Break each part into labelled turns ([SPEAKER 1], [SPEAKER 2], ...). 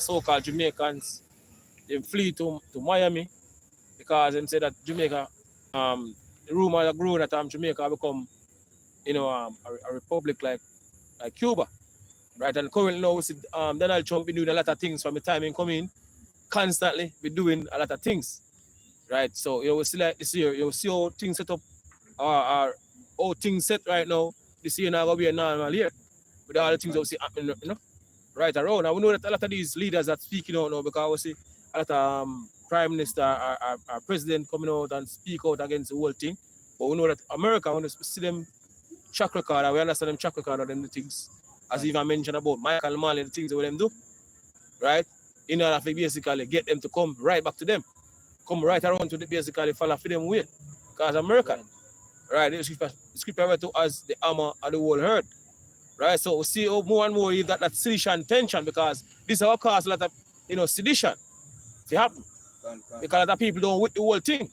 [SPEAKER 1] so-called Jamaicans, they flee to Miami because they say that Jamaica, the rumor that grew that Jamaica become, a republic like Cuba, right? And currently now we see Donald Trump been doing a lot of things from the time he come in, constantly be doing a lot of things, right? So we see like this year, you see how things set up, or how things set right now. This year now gonna be a normal year with all the things that we see happening, right around. And we know that a lot of these leaders are speaking out now because we see a lot of prime minister or president coming out and speak out against the whole thing. But we know that America, when we see them track record, and we understand them track record of them the things, as even mentioned about Michael Manley, the things that them do, right? In order to basically get them to come right back to them, come right around to the basically follow for them way. Because American, right? The scripture referred to as the armor of the whole herd. Right, so we see more and more that sedition tension because this will cause a lot of sedition to happen because a lot of people don't with the whole thing,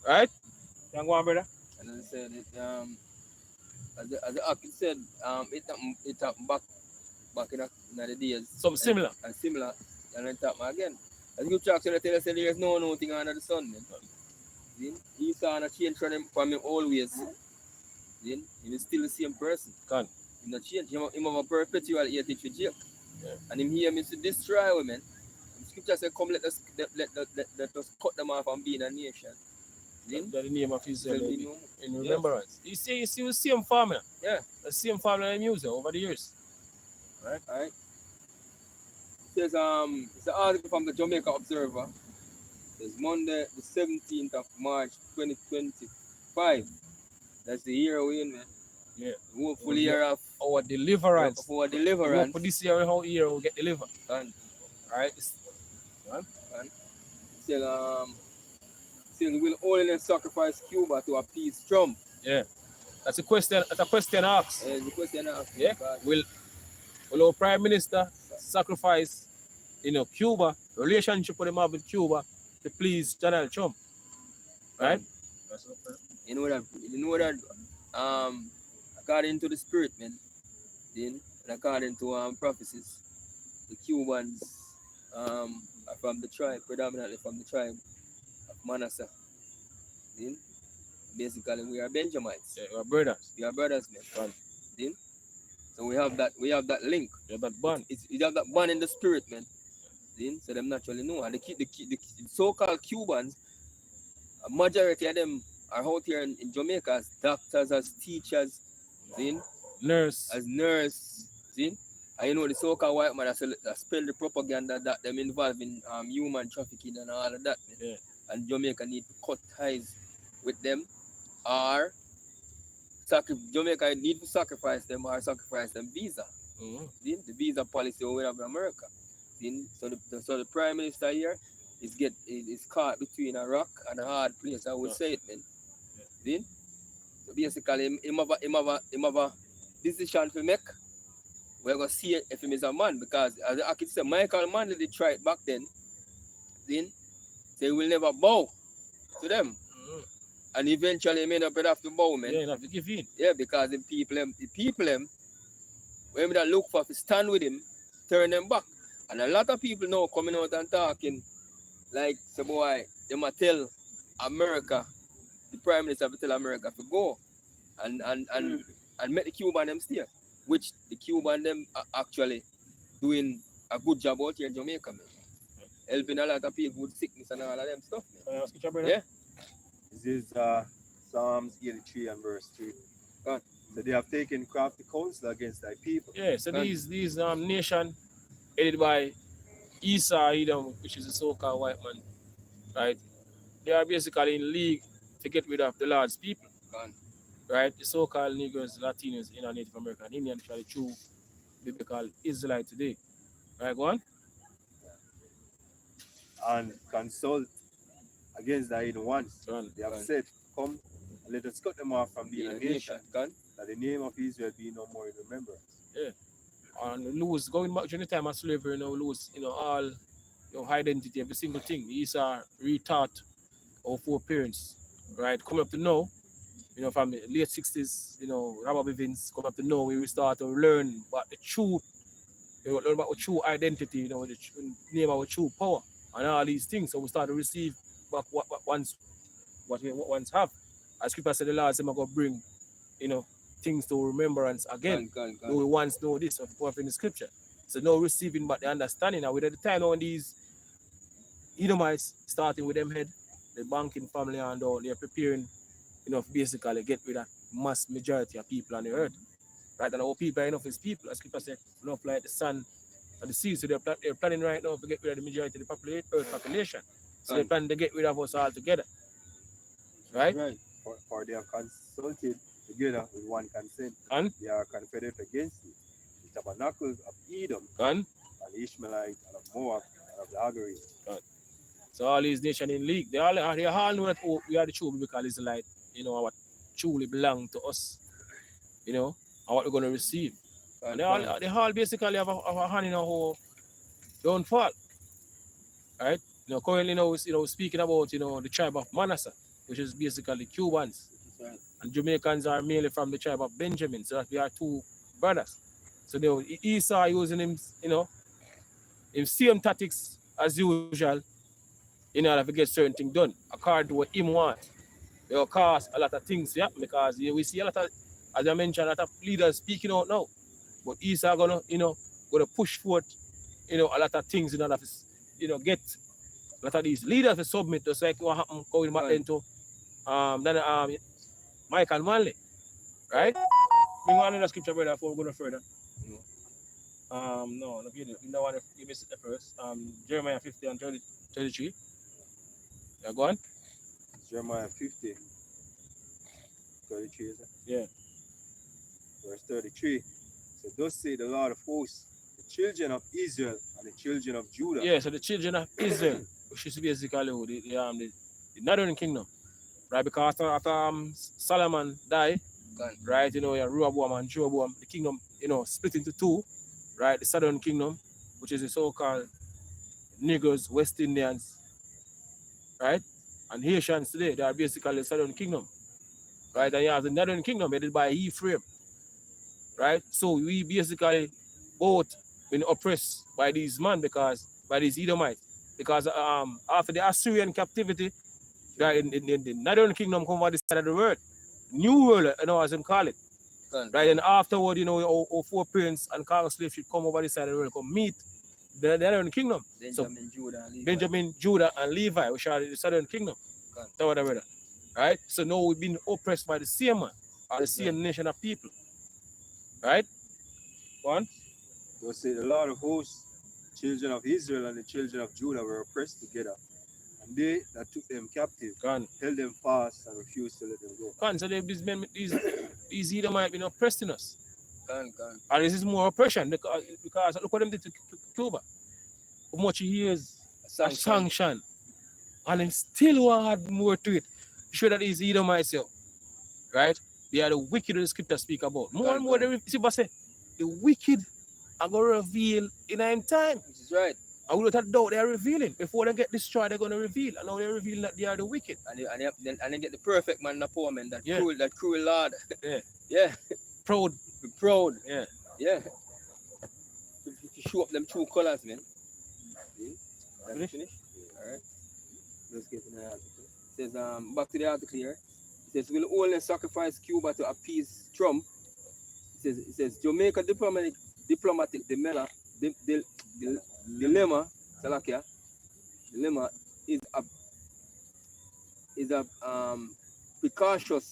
[SPEAKER 1] right? You go on, brother.
[SPEAKER 2] And as I said, as the Aki said, it happened back in the days.
[SPEAKER 1] Something similar.
[SPEAKER 2] And similar, and it happened again. As you talk to the tell us there is no thing under the sun. He saw a change from him always. He is still the same person.
[SPEAKER 1] Can.
[SPEAKER 2] He not change. He have a perpetual hatred for jail.
[SPEAKER 1] Yeah.
[SPEAKER 2] And him here means to destroy women. The scripture says, come let us cut them off from being a nation.
[SPEAKER 1] That's the name of his in remembrance. Yes. You see the same formula.
[SPEAKER 2] Yeah.
[SPEAKER 1] The same formula in music over the years.
[SPEAKER 2] Right. It says it's an article from the Jamaica Observer. It's Monday the 17th of March 2025. That's the year we're in, man.
[SPEAKER 1] Yeah.
[SPEAKER 2] Hopefully year of
[SPEAKER 1] our deliverance.
[SPEAKER 2] Of our deliverance.
[SPEAKER 1] For this year, how year we'll get delivered. Right?
[SPEAKER 2] Still will Holness sacrifice Cuba to appease Trump?
[SPEAKER 1] Yeah. That's a question asked.
[SPEAKER 2] Yeah, the question asked.
[SPEAKER 1] Yeah. Will our Prime Minister sacrifice Cuba, relationship with him have with Cuba to please Donald Trump? Right?
[SPEAKER 2] You know that according to the spirit, man, then and according to prophecies, the Cubans are from the tribe, predominantly from the tribe of Manasseh. Then basically we are Benjamites.
[SPEAKER 1] Yeah, we are brothers.
[SPEAKER 2] We are brothers, man. Then so we have that link.
[SPEAKER 1] We have that bond.
[SPEAKER 2] You have that bond in the spirit, man. Then so them naturally know. And the so-called Cubans, a majority of them are out here in Jamaica as doctors, as teachers, then
[SPEAKER 1] nurse.
[SPEAKER 2] As nurse, then and the so-called white man that spread the propaganda that them involved in human trafficking and all of that.
[SPEAKER 1] Yeah.
[SPEAKER 2] And Jamaica need to cut ties with them, or Jamaica need to sacrifice them or sacrifice them visa.
[SPEAKER 1] Mm-hmm.
[SPEAKER 2] Then the visa policy we have in America. Then so the Prime Minister here is caught between a rock and a hard place. I would say it, man. Yeah. Then so basically him have a decision to make. We're gonna see if him is a man, because as I could say, Michael Manley did try it back then. Then they will never bow to them.
[SPEAKER 1] Mm-hmm.
[SPEAKER 2] And eventually he may not have to bow, man.
[SPEAKER 1] Yeah, you have to give in.
[SPEAKER 2] Yeah, because the people when that look for to stand with him, turn them back. And a lot of people now coming out and talking like, so boy, they might tell America, the Prime Minister will tell America to go and make the Cuban them stay, which the Cuban them are actually doing a good job out here in Jamaica, man. Helping a lot of people with sickness and all of them stuff, man. Yeah.
[SPEAKER 3] This is Psalms 83 and verse 3. So they have taken crafty counsel against thy people.
[SPEAKER 1] Yeah, so these nation headed by Esau, Edom, which is a so-called white man, right? They are basically in league to get rid of the Lord's people, right? The so-called Negroes, Latinos, Native American, Indian, actually true biblical Israelite today. Right, go on.
[SPEAKER 3] And consult against the hidden ones. They have said, come, let us cut them off from being a nation, that the name of Israel be no more in remembrance.
[SPEAKER 1] Yeah. And lose, going back during the time of slavery, lose, all your identity, every single thing. These are retaught our foreparents, right? Coming up to now, from the late 60s, Robert Bivens, come up to now, we start to learn about the truth learn about our true identity, you know, the name our true power, and all these things. So we start to receive back what we once have. As Scripture said, the Lord said, "I'm going to bring, you know, things to remembrance again.
[SPEAKER 2] Can.
[SPEAKER 1] We once know this, of course, in the Scripture. So now receiving but the understanding. Now, with the time when these Edomites starting with them head, the banking family and all, they're preparing, you know, basically get rid of mass majority of people on the earth. Right? And our people are enough as people, as Scripture said, enough like the sun and the sea. So they're planning right now to get rid of the majority of the earth population. So they're planning to get rid of us all together. Right?
[SPEAKER 3] For they have consulted together with one consent.
[SPEAKER 1] And
[SPEAKER 3] they are confederate against you. The tabernacles of Edom
[SPEAKER 1] and
[SPEAKER 3] the Ishmaelites and of Moab and of the Hagarenes.
[SPEAKER 1] So all these nations in league, they all know that we are the true biblical Israelite, you know, what truly belong to us, you know, and what we're going to receive. And they all basically have a hand in our whole downfall, right? You know, currently now, you know, speaking about, you know, the tribe of Manasseh, which is basically Cubans,
[SPEAKER 2] Right.
[SPEAKER 1] and Jamaicans are mainly from the tribe of Benjamin, so that we are two brothers. So they were, Esau using him, you know, him same tactics as usual, in order to get certain things done, according to what him want. It will cause a lot of things, yeah, because we see a lot of, as I mentioned, a lot of leaders speaking out now. But Esau gonna, you know, gonna push forward, you know, a lot of things in order to, you know, get a lot of these leaders to submit, just like what happened going back then to Mike and Manley, right? We want another scripture, brother, before we go further. No, you don't want to give me the first. Jeremiah 50 and 33. Yeah, go on.
[SPEAKER 3] Jeremiah 50, 33, is it?
[SPEAKER 1] Yeah.
[SPEAKER 3] Verse 33. So thus say the Lord of hosts, the children of Israel and the children of Judah.
[SPEAKER 1] Yeah, so the children of Israel, which is basically the northern kingdom, right? Because after Solomon died, right, you know, Rehoboam and Jeroboam, the kingdom, you know, split into two, right? The southern kingdom, which is the so-called Negroes, West Indians, right? And Haitians today, they are basically the southern kingdom, right? And you have the northern kingdom headed by Ephraim, right? So we basically both been oppressed by these men by these Edomites, because after the Assyrian captivity, right, in the northern kingdom come over this side of the world, New World, you know, as them call it, right? And afterward, you know, our four parents and cargo slaves should come over this side of the world, come meet the northern kingdom. Benjamin, Judah, and Levi, which are the southern kingdom. Right? So now we've been oppressed by the same man, or the same nation of people. Right? One.
[SPEAKER 3] Thus say the Lord of hosts, children of Israel and the children of Judah were oppressed together. And they that took them captive held them fast and refused to let them go.
[SPEAKER 1] So these Edomites been oppressing us. And this is more oppression because look what them did to Cuba. How much years a sanction. And then still want to add more to it. Show that these Edomites, right? They are the wicked the scripture speak about. More and more, see what I say? The wicked are going to reveal in end time.
[SPEAKER 2] This is right.
[SPEAKER 1] And without doubt, they are revealing. Before they get destroyed, they're going to reveal. And now they're revealing that they are the wicked.
[SPEAKER 2] And they get the perfect man, the poor man, that cruel Lord.
[SPEAKER 1] Yeah.
[SPEAKER 2] Yeah.
[SPEAKER 1] Proud.
[SPEAKER 2] Be proud.
[SPEAKER 1] Yeah.
[SPEAKER 2] Yeah. To show up them true colors, man. Finish? All right. Let's get to the article. It says, back to the article here. It says, will Holness sacrifice Cuba to appease Trump? It says Jamaica diplomatic dilemma is a precautious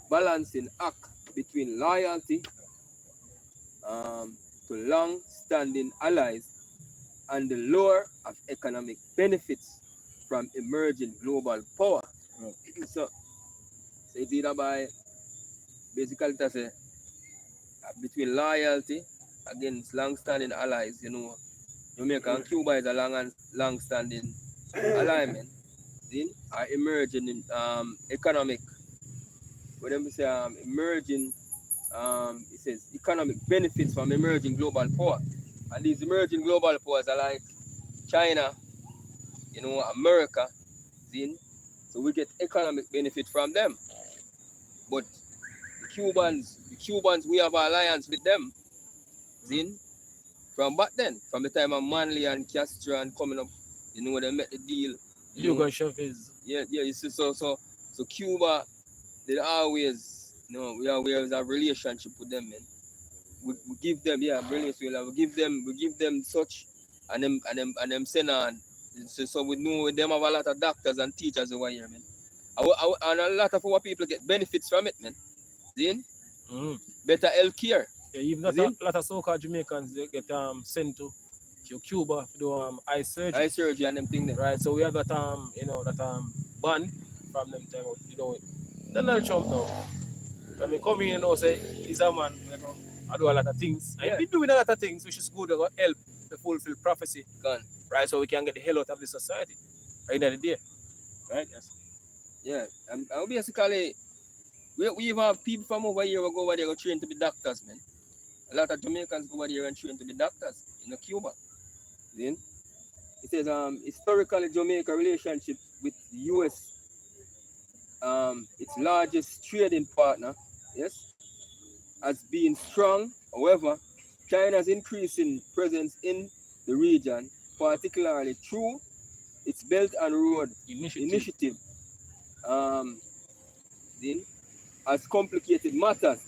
[SPEAKER 2] balancing act between loyalty to long-standing allies and the lure of economic benefits from emerging global power. So it's either by basically that's between loyalty against long-standing allies, you know. Jamaica and Cuba is a long-standing alignment. See, are emerging in economic. What them say emerging it says economic benefits from emerging global power. And these emerging global powers are like China, you know, America, see? So we get economic benefit from them. But the Cubans, we have an alliance with them, see? from back then, from the time of Manley and Castro and coming up, you know, they met the deal.
[SPEAKER 1] Hugo Chavez.
[SPEAKER 2] Yeah, you see, so Cuba, they always, you know, we always have relationship with them, man. We give them, brilliant. We give them such, and them send on. So we know them have a lot of doctors and teachers over here, man. And a lot of our people get benefits from it, man. See? Better health care.
[SPEAKER 1] Yeah, even a lot of so-called Jamaicans they get sent to Cuba to do eye surgery.
[SPEAKER 2] Eye surgery and them things there.
[SPEAKER 1] Right, so we have that ban from them time, you know. Donald Trump now. I mean, come in and say he's a man, you know, I do a lot of things. And if we doing a lot of things, which is good to help to fulfill prophecy. Right, so we can get the hell out of this society. Right at the day. Right? Yes.
[SPEAKER 2] Yeah. And basically we even have people from over here who go over there go train to be doctors, man. A lot of Jamaicans go over there and train to be doctors in Cuba. Then it says historically Jamaica relationship with the US, its largest trading partner, yes, has been strong. However, China's increasing presence in the region, particularly through its Belt and Road initiative, then has complicated matters.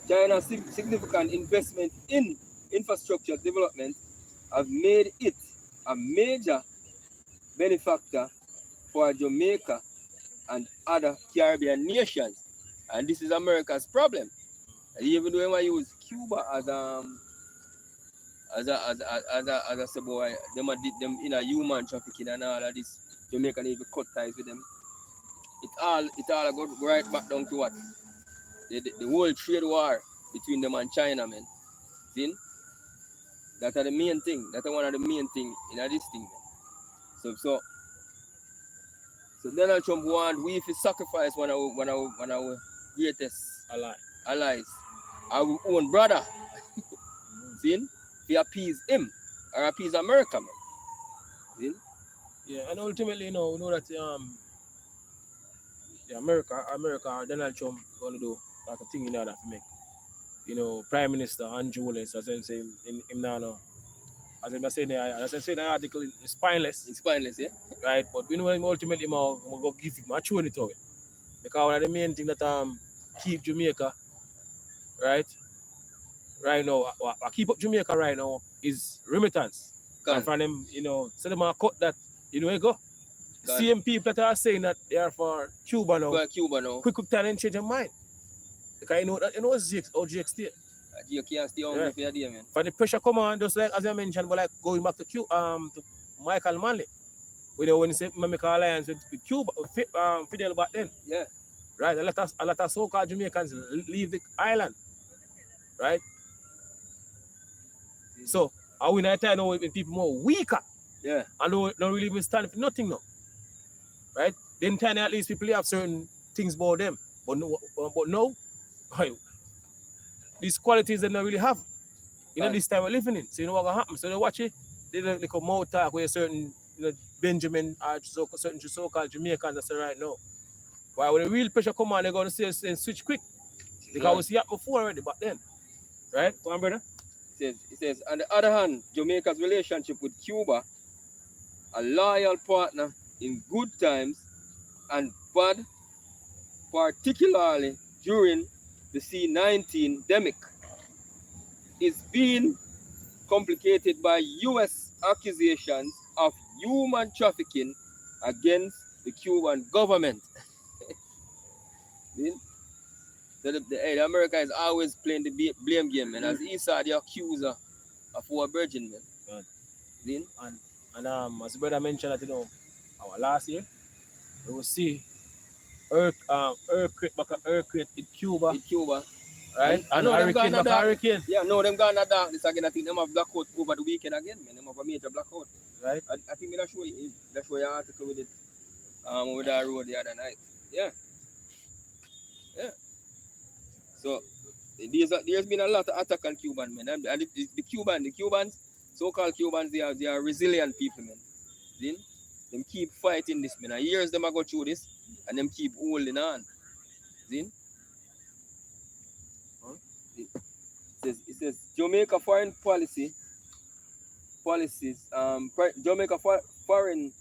[SPEAKER 2] China's significant investment in infrastructure development have made it a major benefactor for Jamaica and other Caribbean nations. And this is America's problem. Even though I use Cuba as a boy, them in a human trafficking and all of this, Jamaica need to cut ties with them. It all go right back down to what? The whole trade war between them and China, man. See? That are the main thing. That are one of the main thing in this thing, man. So Donald Trump want we to sacrifice one of our greatest allies, our own brother. See? To appease him or appease America, man. See?
[SPEAKER 1] Yeah, and ultimately, you know, we know that America or Donald Trump gonna do like a thing in order to make, you know, Prime Minister Andrew Holness, as I say him now, as I say in the article, it's spineless.
[SPEAKER 2] It's spineless, yeah.
[SPEAKER 1] Right, but we know him ultimately we're gonna give him a tune it away. Because one of the main thing that keep Jamaica right now, what keep up Jamaica right now is remittance. And from them, you know, so them are cut that, you know, you go. Same people that are saying that they are for Cuba now. Quick time and change their mind. Because you know that GX state.
[SPEAKER 2] You can't stay on with your day, man.
[SPEAKER 1] For the pressure come on, just like as I mentioned, but like going back to Michael Manley. When he said make an alliance with Cuba, Fidel back then.
[SPEAKER 2] Yeah.
[SPEAKER 1] Right. A lot of so-called Jamaicans leave the island. Right? So are we in a time now when people more weaker?
[SPEAKER 2] Yeah.
[SPEAKER 1] And don't really even stand for nothing now. Right? Then time at least people have certain things about them. But no, these qualities they don't really have. You know, this time we're living in. So you know what's gonna happen. So they watch it, they come out talk with certain, you know, Benjamin or certain so-called Jamaicans that say right now. Why when the real pressure come on, they're gonna say and switch quick. Because we see it before already back then. Right? Go on, brother.
[SPEAKER 2] It says, on the other hand, Jamaica's relationship with Cuba, a loyal partner in good times and bad, particularly during the C-19 pandemic, is being complicated by U.S. accusations of human trafficking against the Cuban government. The America is always playing the blame game, man. As Esau, the accuser of our virgin, man.
[SPEAKER 1] And as the brother mentioned that, you know, our last year, we will see earthquake in Cuba. Right? And hurricane.
[SPEAKER 2] Yeah, no, them gone a darkness again. I think them have blackout over the weekend again, man. Them have a major blackout.
[SPEAKER 1] Right?
[SPEAKER 2] I think I'll show you an article with it over that road the other night. Yeah. Yeah. So there's been a lot of attack on Cuban, man. And the Cubans, so-called Cubans, they are resilient people, man. Then them keep fighting this, man. And years them go through this, and them keep holding on. Then it says Jamaica foreign policy policies, Jamaica foreign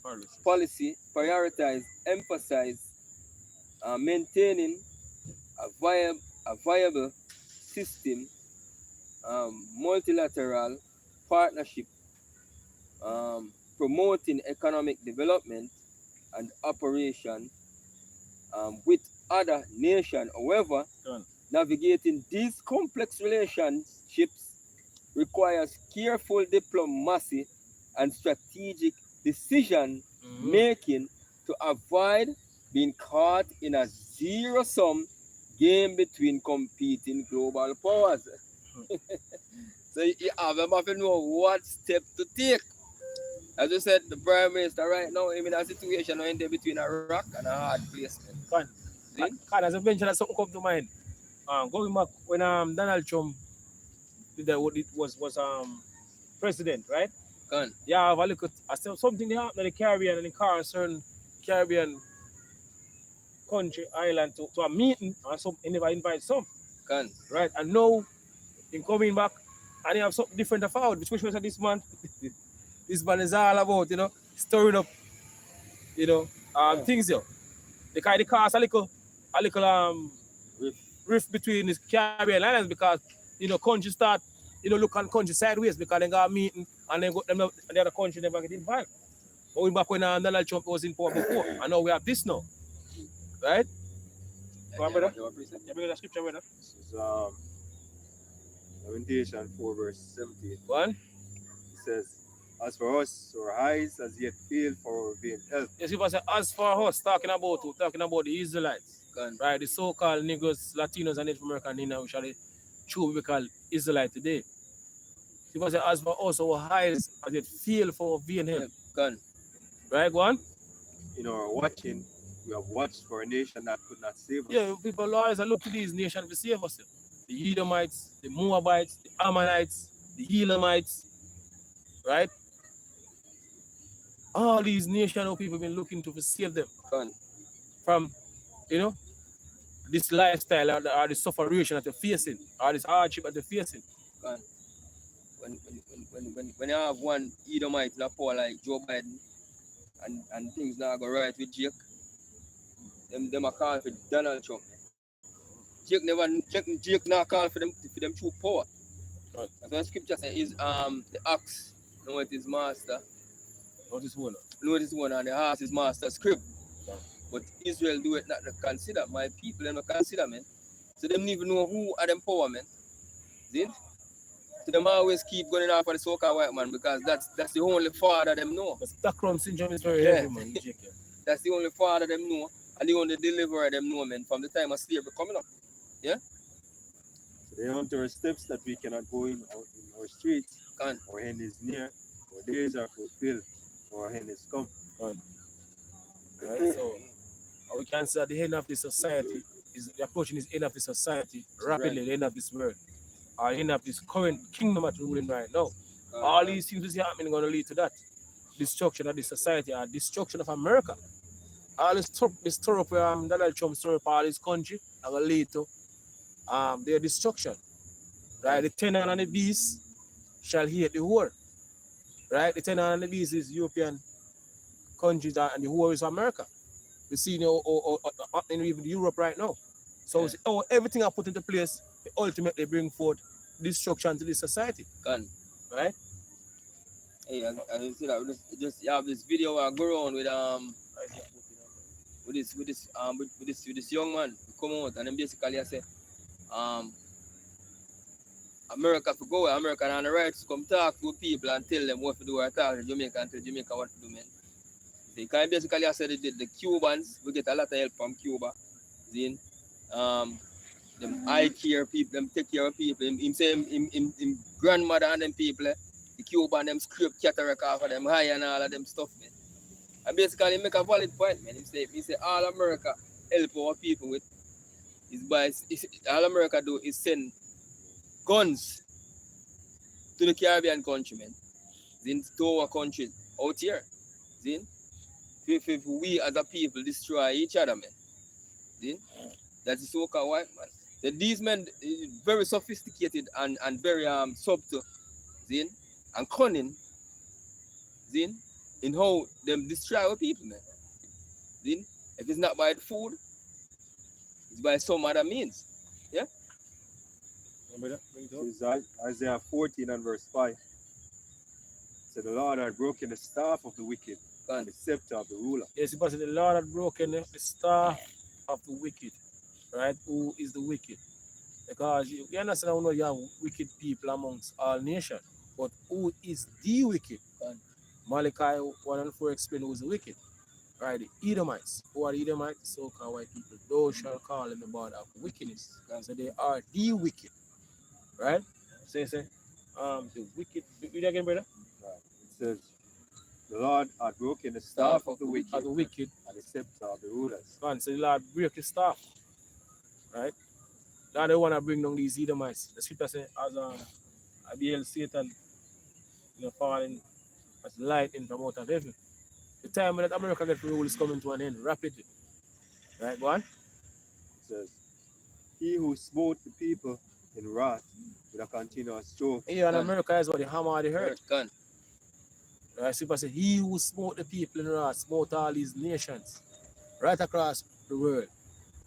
[SPEAKER 2] policy prioritize, emphasize maintaining a viable system, multilateral partnership, promoting economic development and operation with other nations. However, navigating these complex relationships requires careful diplomacy and strategic decision making to avoid being caught in a zero-sum game between competing global powers. So you have to know what step to take. As I said, the Prime Minister right now is in a situation in there between a rock and a hard placement.
[SPEAKER 1] As I mentioned, that something come to mind. Going back when Donald Trump did that, what it was president, right? Yeah, have a look at something that happened in the Caribbean and in a certain Caribbean country, island to a meeting, and some he never invite some. Right? And now in coming back and he have something different about, which was this man. This man is all about, stirring up, things here. They kind of cause a little rift between the Caribbean islands because country start look on country sideways because they got a meeting and then the other country never get involved. Going back when Donald Trump was in power before, and now we have this now, right? Go on, brother. You bring the scripture, brother.
[SPEAKER 3] This is Lamentation 4 verse 17.
[SPEAKER 1] One.
[SPEAKER 3] It says, "As for us, our eyes as yet failed for our vain health."
[SPEAKER 1] Yes, he was as for us talking about the Israelites, right? The so-called Negroes, Latinos, and Native American, which are the true we call Israelite today. He was as for us, our eyes as yet failed for our vain health. Right, go on.
[SPEAKER 3] In our watching, we have watched for a nation that could not save us.
[SPEAKER 1] Yeah, people always look to these nations to save us. The Edomites, the Moabites, the Ammonites, the Elamites, right? All these nations people have been looking to save them from, this lifestyle or the suffering that they're facing, or this hardship that they're facing.
[SPEAKER 2] When you have one Edomite that poor like Joe Biden and things not go right with Jake, them are call for Donald Trump. Jake not call for them true power.
[SPEAKER 1] Right.
[SPEAKER 2] That's what scripture says is the ox knoweth his master.
[SPEAKER 1] Notice one.
[SPEAKER 2] And the horse is master script. Right. But Israel do it not to consider. My people them not consider, man. So them even know who are them power, man. See? So them always keep going after the so-called white man because that's the only father them know.
[SPEAKER 1] The Stockholm syndrome is very heavy, man.
[SPEAKER 2] That's the only father them know and the only deliverer them know, man, from the time of slavery coming up. Yeah?
[SPEAKER 3] So they hunt our steps that we cannot go in our streets. Our end is near. Our days are fulfilled. Our end is come.
[SPEAKER 1] Right? So we can say at the end of the society is approaching the end of the society rapidly, right. The end of this world. Or end of this current kingdom that we're ruling right now. All these things is happening going to lead to that. Destruction of the society or destruction of America. All this stir up Donald Trump stir up all this country are going to lead to their destruction. Right? The tenant and the beast shall hate the whore. Right? The tenant and the beast is European countries and the whore is America. We see in even Europe right now. So everything I put into place ultimately bring forth destruction to this society. Right?
[SPEAKER 2] Hey, I see that just you have this video I go on with this young man come out and then basically I say America for go, America on the right to come talk to people and tell them what to do or talk to Jamaica and tell Jamaica what to do, man. See, kind of basically I said the Cubans, we get a lot of help from Cuba. See, them eye care people, them take care of people. Him say him grandmother and them people, the Cuban them scrape cataract off of them high and all of them stuff, man. And basically make a valid point, man. He say all America help our people with all America do is send guns to the Caribbean country, man. Then to our country out here. Then if we as a people destroy each other, man. Then that's the so-called white man. So these men very sophisticated and very subtle, then and cunning See? In how them destroy our people, man. See? If it's not by the food, it's by some other means. Yeah?
[SPEAKER 3] It's Isaiah 14 and verse 5. So the Lord had broken the staff of the wicked and the scepter of the ruler.
[SPEAKER 1] Yes, because the Lord had broken the staff of the wicked. Right? Who is the wicked? Because you understand how you have wicked people amongst all nations. But who is the wicked? Malachi 1 and 4 explain who is the wicked. Right? The Edomites. Who are the Edomites? The so-called white people. Those shall call in the board of wickedness. So they are the wicked. Right? Say, the wicked. Read again, brother.
[SPEAKER 3] Right. It says, the Lord had broken the staff of the wicked and the scepter of the rulers.
[SPEAKER 1] God, so the Lord break his staff. Right? Now they want to bring down these Edomites. The scripture says, as I beheld Satan, falling as lightning from out of heaven. The time when that America gets rule is coming to an end rapidly. Right, go on?
[SPEAKER 3] It says, he who smote the people in wrath with a continuous stroke.
[SPEAKER 1] Here in America is what the hammer of the hurt.
[SPEAKER 2] Gun.
[SPEAKER 1] Right, scripture says, he who smote the people in wrath smote all these nations. Right across the world.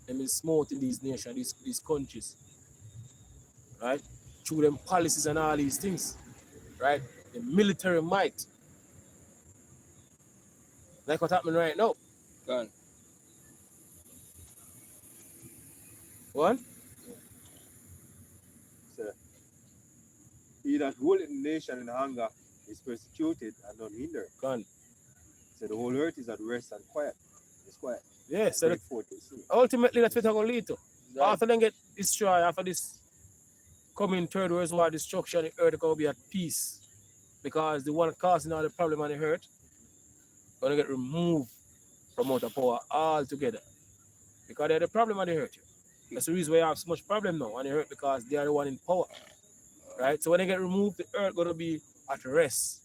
[SPEAKER 1] Them is smoting these nations, these countries. Right? Through them policies and all these things. Right? The military might. Like what's happening right now.
[SPEAKER 2] Gun.
[SPEAKER 1] What?
[SPEAKER 3] So, he that ruleth the nation in anger is persecuted and unhindered.
[SPEAKER 1] Gone.
[SPEAKER 3] So the whole earth is at rest and quiet. It's quiet.
[SPEAKER 1] Yes, so ultimately that's what it's going to lead to. Right. After they get destroyed, after this coming third world war destruction, the earth is going to be at peace. Because the one causing all the problem on the earth going to get removed from out of power altogether. Because they're the problem on the earth. That's the reason why you have so much problem now on the earth, because they are the one in power. Right? So when they get removed, the earth going to be at rest.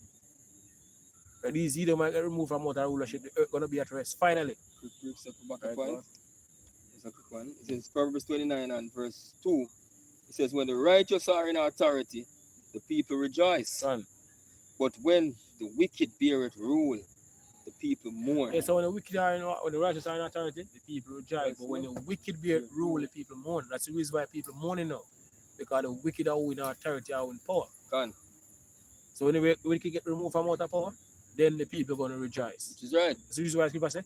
[SPEAKER 1] But these either might get removed from out of rulership, the earth going to be at rest finally.
[SPEAKER 2] Quick point. It's a quick one. It says Proverbs 29 and verse 2. It says, when the righteous are in authority, the people rejoice.
[SPEAKER 1] Son.
[SPEAKER 2] But when the wicked beareth rule, the people mourn.
[SPEAKER 1] Yeah, so when the righteous are in authority, the people rejoice. But when the wicked bear rule, the people mourn. That's the reason why people mourning now. Because the wicked are in authority, are in power.
[SPEAKER 2] Gone.
[SPEAKER 1] So when the wicked get removed from out of power, then the people are going to rejoice.
[SPEAKER 2] Which is right.
[SPEAKER 1] That's the reason why people say,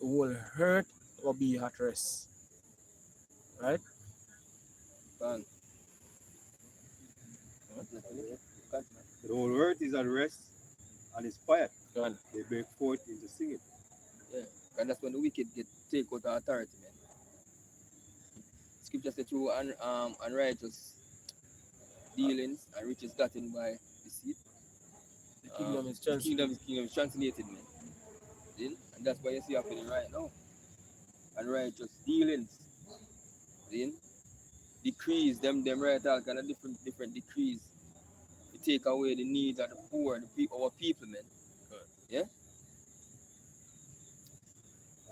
[SPEAKER 1] the whole hurt will be at rest. Right?
[SPEAKER 2] Gone.
[SPEAKER 3] The whole earth is at rest and it's quiet.
[SPEAKER 1] Gone.
[SPEAKER 3] They break forth into singing.
[SPEAKER 2] Yeah, and that's when the wicked take out the authority, man. Scripture says through unrighteous dealings and riches gotten by deceit.
[SPEAKER 1] The kingdom is
[SPEAKER 2] translated, man. See? And that's why you see happening right now. Unrighteous dealings. See? Decrees, them right out, kind of different decrees. To take away the needs of the poor, our people, man.
[SPEAKER 1] Good.
[SPEAKER 2] Yeah?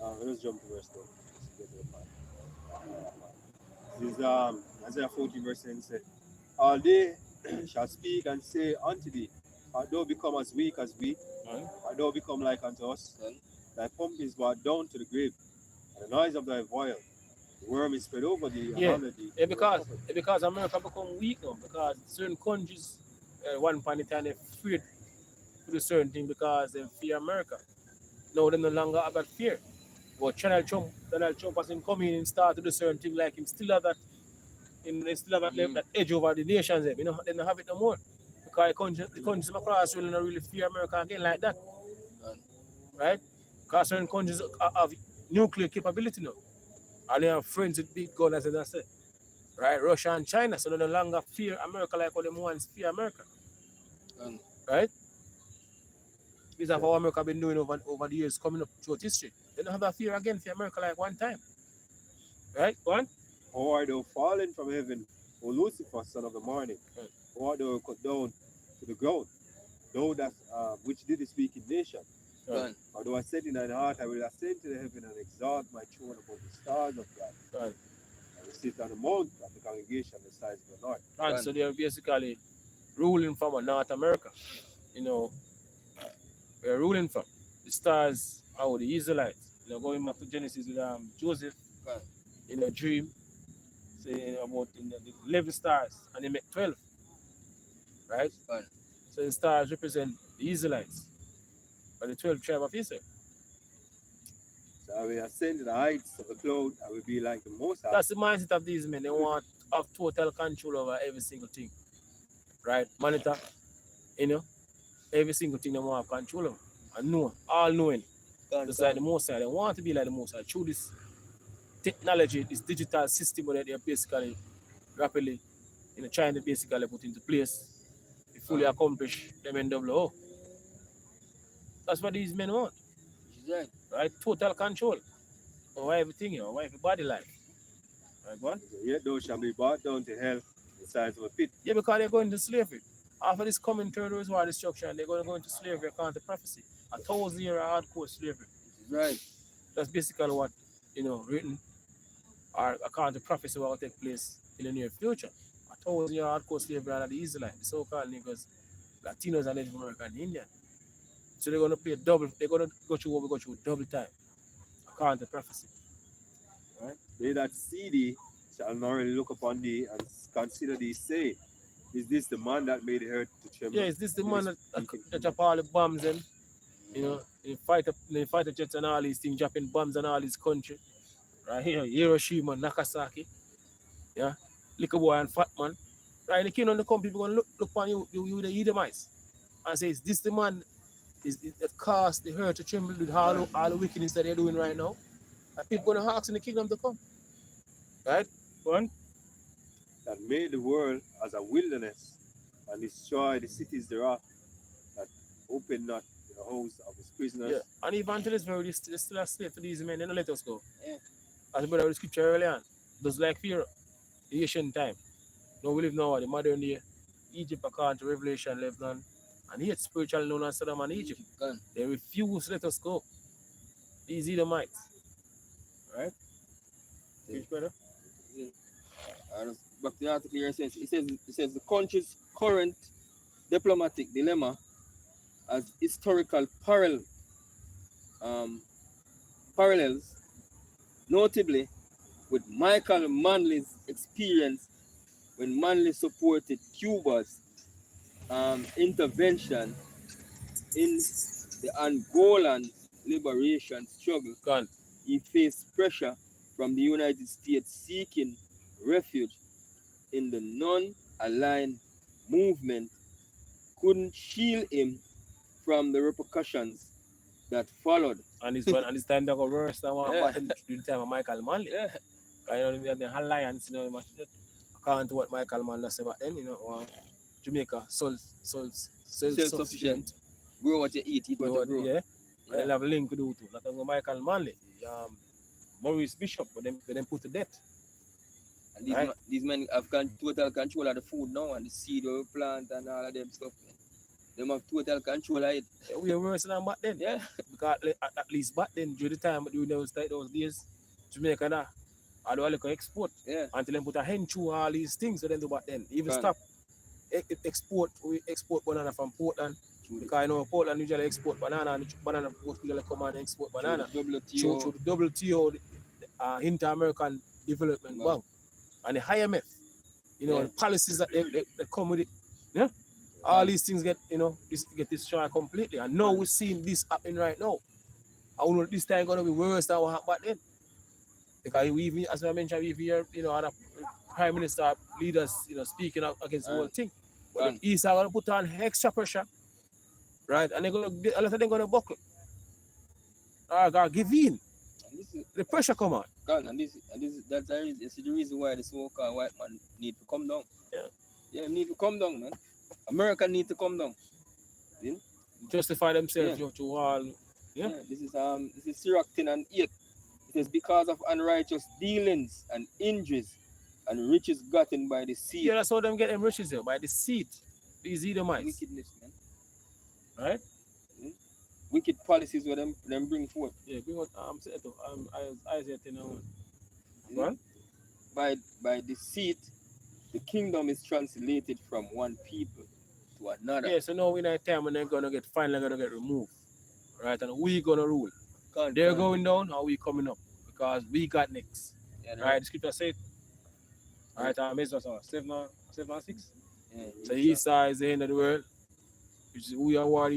[SPEAKER 3] Let's jump to verse 2. This is Isaiah 14 verse 10 said, all they shall speak and say unto thee, art thou become as weak as we? Art thou become like unto us? Thy pump is brought down to the grave, and the noise of thy vial. The worm is spread over thee and under thee.
[SPEAKER 1] Yeah, because America become weak now, because certain countries at one point in time they feared to do certain things because they fear America. Now they no longer have that fear. But Donald Trump has been coming and start to do certain things like him still have that that edge over the nations. They don't have it no more. Because the countries across will not really fear America again like that. Right? Because certain countries have nuclear capability now. And they have friends with big guns, as I said. Right? Russia and China, so they no longer fear America like how they once fear America. Right? These are how America been doing over the years coming up throughout history. They don't have that fear again for America like one time. Right? One?
[SPEAKER 3] How art thou fallen from heaven, O Lucifer, son of the morning? Right. How art thou cut down to the ground? Thou that which did speak in nation.
[SPEAKER 1] Right.
[SPEAKER 3] Although I said in thine heart, I will ascend to the heaven and exalt my throne above the stars of God.
[SPEAKER 1] Right.
[SPEAKER 3] I will sit on the mount of the congregation on the sides of the north.
[SPEAKER 1] And so they are basically ruling from North America. we're ruling from. The stars are the Israelites. Going back to Genesis with Joseph,
[SPEAKER 2] Right.
[SPEAKER 1] in a dream, saying about the 11 stars, and they make 12, right?
[SPEAKER 2] Right.
[SPEAKER 1] So the stars represent the Israelites, or the 12 tribe of Israel.
[SPEAKER 3] So I will ascend to the heights of the cloud. I will be like the Most High.
[SPEAKER 1] That's the mindset of these men. They want to have total control over every single thing, right? Monitor, you know, every single thing they want to have control of. And know, all knowing. Just like the Most High. They want to be like the Most High through this technology, this digital system that they're basically rapidly, trying to basically put into place to fully accomplish them NWO. That's what these men want,
[SPEAKER 2] Right.
[SPEAKER 1] right? Total control over everything, over every body life. Right, go on?
[SPEAKER 3] Yet thou shalt be brought down to hell, the sides of a pit.
[SPEAKER 1] Yeah, because they're going to slavery. After this coming third war destruction, they're going to go into slavery according to prophecy. 1,000 year hardcore slavery.
[SPEAKER 2] Right.
[SPEAKER 1] That's basically what, written or according to prophecy what will take place in the near future. 1,000 year hardcore slavery under the Israelites, the so-called niggas, Latinos and Native American and Indian. So they're going to pay double, they're going to go through what we go through double time, according to prophecy. Right?
[SPEAKER 3] They that see thee shall narrowly look upon thee and consider thee, say, is this the man that made the earth to tremble?
[SPEAKER 1] Yeah, is this the man that drop all the bombs and, the fighter jets and all these things, dropping bombs on all these country? Right here, Hiroshima, Nagasaki. Yeah, little boy and fat man. Right, the king on the come, people going to look upon you the Edomites. And say, is this the man that caused the earth to tremble with all the wickedness that they're doing right now? And people going to ask in the kingdom to come. Right? One.
[SPEAKER 3] That made the world as a wilderness and destroy the cities thereof, that opened not the house of his prisoners.
[SPEAKER 1] Yeah. And even to this very, they still a slave to these men. They don't let us go.
[SPEAKER 2] Yeah.
[SPEAKER 1] As the brother with the scripture earlier on, just like Pharaoh, the ancient time. Now we live now, the modern day, Egypt according to Revelation left on, and yet spiritual known as Saddam and Egypt. They refuse to let us go. These Edomites. Right?
[SPEAKER 2] Yeah.
[SPEAKER 1] Brother?
[SPEAKER 2] Back to the article here, it says the country's current diplomatic dilemma has historical parallels, notably with Michael Manley's experience when Manley supported Cuba's intervention in the Angolan liberation struggle.
[SPEAKER 1] Gone.
[SPEAKER 2] He faced pressure from the United States seeking refuge in the non-aligned movement couldn't shield him from the repercussions that followed.
[SPEAKER 1] And this time they got worse than what
[SPEAKER 2] Yeah.
[SPEAKER 1] happened during the time of Michael Manley.
[SPEAKER 2] Yeah.
[SPEAKER 1] The alliance, according to what Michael Manley said back then, Jamaica self-sufficient.
[SPEAKER 2] Grow what you eat what you grow.
[SPEAKER 1] Yeah. And they'll have a link to do too. Not only Michael Manley, Maurice Bishop, but them put to death.
[SPEAKER 2] And these men have total control of the food now and the seed we plant and all of them stuff. Them have total control of it.
[SPEAKER 1] We are worse than back then.
[SPEAKER 2] Yeah.
[SPEAKER 1] Because at least back then, during the time, during those days, Jamaica that I do a little export.
[SPEAKER 2] Yeah.
[SPEAKER 1] Until they put a hand through all these things, so then do back then. Even stop we export banana from Portland. Because Portland usually export banana, and banana boats usually come and export banana. Through the WTO, Inter-American Development Bank. And the IMF, the policies that they come with it. Yeah. All these things get destroyed completely. And now we're seeing this happening right now. I know this time gonna be worse than what happened back then. Because we even, as I mentioned, we hear, other prime minister leaders, speaking out against the whole thing. But the East are gonna put on extra pressure, right? And a lot of them gonna buckle. Or give in. The pressure come on.
[SPEAKER 2] That's the reason why the so-called white man need to come down. Yeah, need to come down, man. America need to come down.
[SPEAKER 1] Justify themselves to all. Yeah.
[SPEAKER 2] This is Sirach 10 and 8. It is because of unrighteous dealings and injuries and riches gotten by the seed.
[SPEAKER 1] Yeah, that's how them get them riches here, by the seed. These Edomites.
[SPEAKER 2] Wickedness, man.
[SPEAKER 1] Right?
[SPEAKER 2] Wicked policies where them bring forth.
[SPEAKER 1] Yeah, bring what Isaiah 10:1. What?
[SPEAKER 2] By deceit, the kingdom is translated from one people to another.
[SPEAKER 1] Yeah, so now in that time when they're gonna get finally gonna get removed. right? And we gonna rule. They're going down, or we coming up? Because we got next.
[SPEAKER 2] Yeah,
[SPEAKER 1] Right? The scripture said, all right, Ezra 7:6.
[SPEAKER 2] Yeah,
[SPEAKER 1] So Esau is the end of the world, which is who are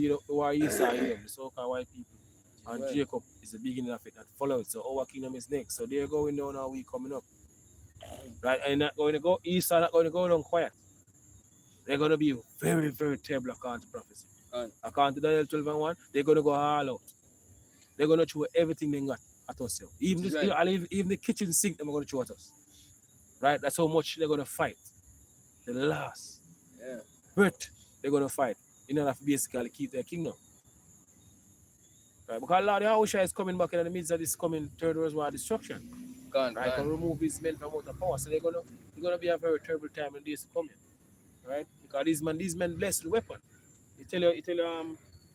[SPEAKER 1] Esau, Edom, the so-called white people. And
[SPEAKER 2] Right.
[SPEAKER 1] Jacob is the beginning of it that follows. So our kingdom is next. So they're going down, or we coming up. Right? And not going to go, Esau not going to go down quiet. They're going to be very, very terrible according to prophecy. According to Daniel 12:1, they're going to go all out. They're going to throw everything they got at us. Even the kitchen sink, they're going to throw at us. Right? That's how much they're going to fight. The last.
[SPEAKER 2] Yeah.
[SPEAKER 1] But they're going to fight in order to basically keep their kingdom. Right? Because Lord Yahushua is coming back in the midst of this coming third world war destruction. Right? And remove his men from out of power. So they're gonna be a very terrible time in days to come. Right? Because these men blessed with weapon. He tell you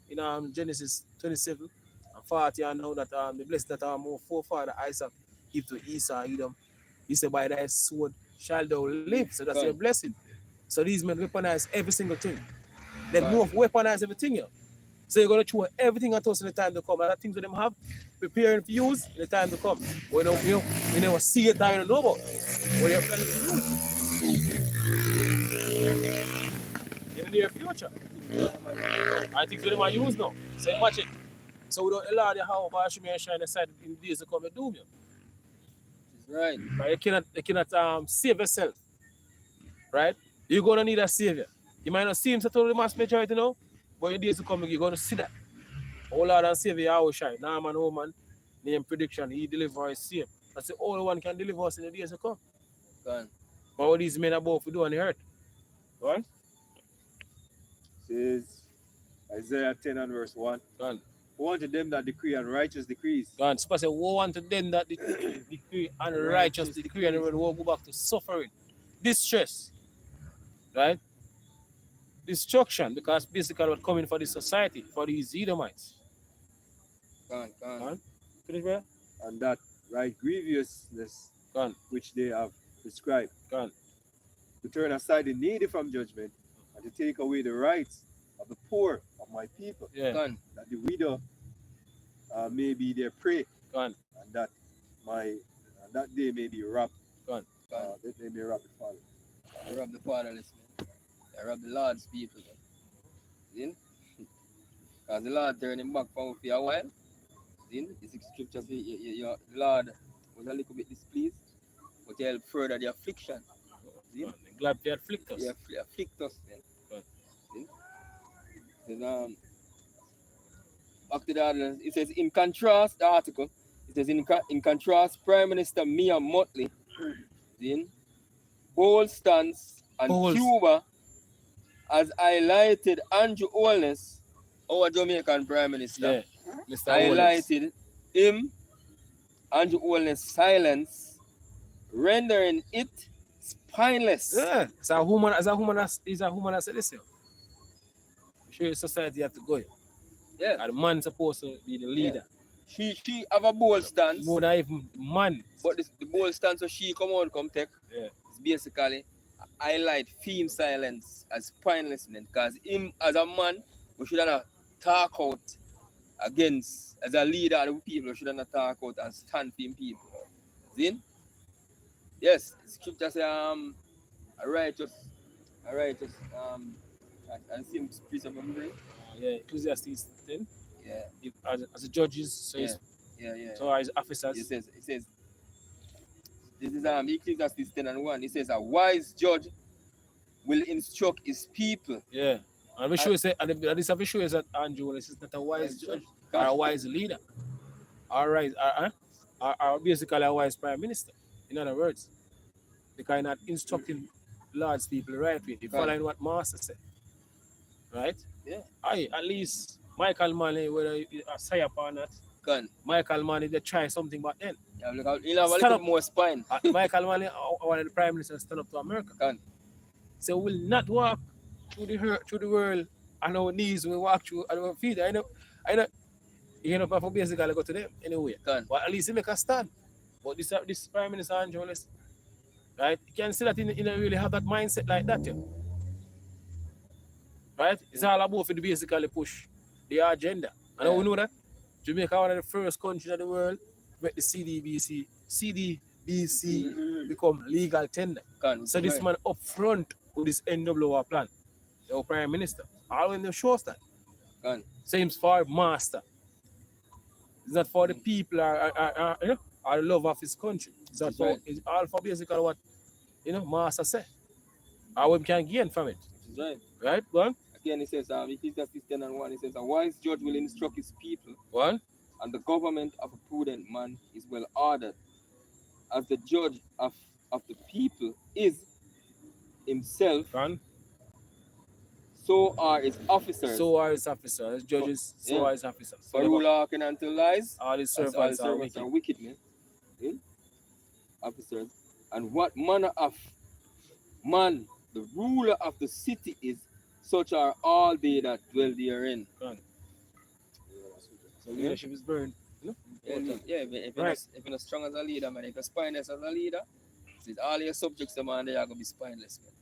[SPEAKER 1] in Genesis 27 and 40 and now that the blessing that our forefather Isaac give to Esau Edom. He said, by thy sword shall thou live. So that's your blessing. So these men weaponize every single thing. They move weaponize everything here. So you're gonna throw everything at us in the time to come. And that things that them have preparing for use in the time to come. We never see it, I don't know about. What you're planning to use in the near future. I think they might use now. So watch it. So we don't allow the how Bashi may shine aside in the days to come and doom you.
[SPEAKER 2] Right.
[SPEAKER 1] But you cannot save yourself. Right? You're gonna need a savior. You might not see him to the mass majority now, but in days to come you're gonna see that. Oh Lord and Savior Yahushua, now man, woman, name prediction, he deliver his same. That's the only one can deliver us in the days to come. But what these men are about to do on the earth. Right?
[SPEAKER 3] Says Isaiah 10 and verse 1. Woe unto them that decree and righteous decrees.
[SPEAKER 1] God, supposed to say, woe unto them that decree and righteous decree, and they will go back to suffering, distress, right? Destruction, because basically what's coming for the society, for these Edomites. Finish, bro?
[SPEAKER 3] And that right grievousness which they have prescribed. To turn aside the needy from judgment, and to take away the rights of the poor of my people. That the widow may be their prey. And that they may be robbed. That they may rob the father.
[SPEAKER 2] They rob the fatherless, man. They rob the Lord's people. See? Because the Lord turned him back for a while. See? The scripture says the Lord was a little bit displeased, but he helped further the affliction. See?
[SPEAKER 1] Glad they afflict us.
[SPEAKER 2] They afflict us, man. See? Back to the other, it says, in contrast, the article, it says, in contrast, Prime Minister Mia Motley, bold stance and Cuba has highlighted Andrew Holness, our Jamaican Prime Minister,
[SPEAKER 1] Mr.
[SPEAKER 2] highlighted him, Andrew Holness' silence, rendering it spineless.
[SPEAKER 1] Yeah, it's a human that said this. Sure, society have to go.
[SPEAKER 2] Yeah.
[SPEAKER 1] And the man supposed to be the leader.
[SPEAKER 2] Yeah. She have a bold stance.
[SPEAKER 1] More than even man.
[SPEAKER 2] But the bold stance so she come take.
[SPEAKER 1] Yeah.
[SPEAKER 2] It's basically highlight theme silence as spinelessness. Because him as a man, we should not talk out against, as a leader of the people, we should not talk out and stand for him people. See? Yes, scripture say a righteous and seem piece of memory.
[SPEAKER 1] Yeah, Ecclesiastes 10.
[SPEAKER 2] Yeah.
[SPEAKER 1] As a judges, so so as officers.
[SPEAKER 2] It says this is Ecclesiastes 10 and 1. It says a wise judge will instruct his people.
[SPEAKER 1] Yeah. And we show say this have show is that Andrew is not a wise judge or a wise leader. Or basically a wise prime minister. In other words. Because not instructing Lord's people the right way. They following what Master said. Right?
[SPEAKER 2] Yeah.
[SPEAKER 1] At least Michael Manley, whether you say up or not, Michael Manley, they try something back then.
[SPEAKER 2] Yeah, look, he'll have a little more spine.
[SPEAKER 1] Michael Manley, one of the prime ministers, stand up to America. So we'll not walk through the world on our knees. We walk through on our feet. I know. You know, for basically go to them anyway. But at least he make a stand. But this prime minister Andrew Holness, right? You can see that he don't really have that mindset like that, right? It's all about to basically push the agenda. And how we know that? Jamaica one of the first countries in the world where the CDBC become legal tender. So this man up front with this NWO plan, the Prime Minister, all in the shows that. Same for master. It's not for the people you know, or the love of his country. It's not for it's all for basically what master say. How we can gain from it. Right? Go on.
[SPEAKER 2] Again, it says, Ecclesiastes 10:1, it says, a wise judge will instruct his people,
[SPEAKER 1] One.
[SPEAKER 2] and the government of a prudent man is well ordered. As the judge of the people is himself,
[SPEAKER 1] One.
[SPEAKER 2] so are his officers.
[SPEAKER 1] So are his officers. As judges, so are his officers.
[SPEAKER 2] For ruler hearken unto lies,
[SPEAKER 1] all his
[SPEAKER 2] all
[SPEAKER 1] servants
[SPEAKER 2] are wicked men. Officers. And what manner of man the ruler of the city is, such are all they that dwell therein.
[SPEAKER 1] So leadership is burned.
[SPEAKER 2] If you're not strong as a leader, man, if you're spineless as a leader, it's all your subjects, man, they are going to be spineless, man.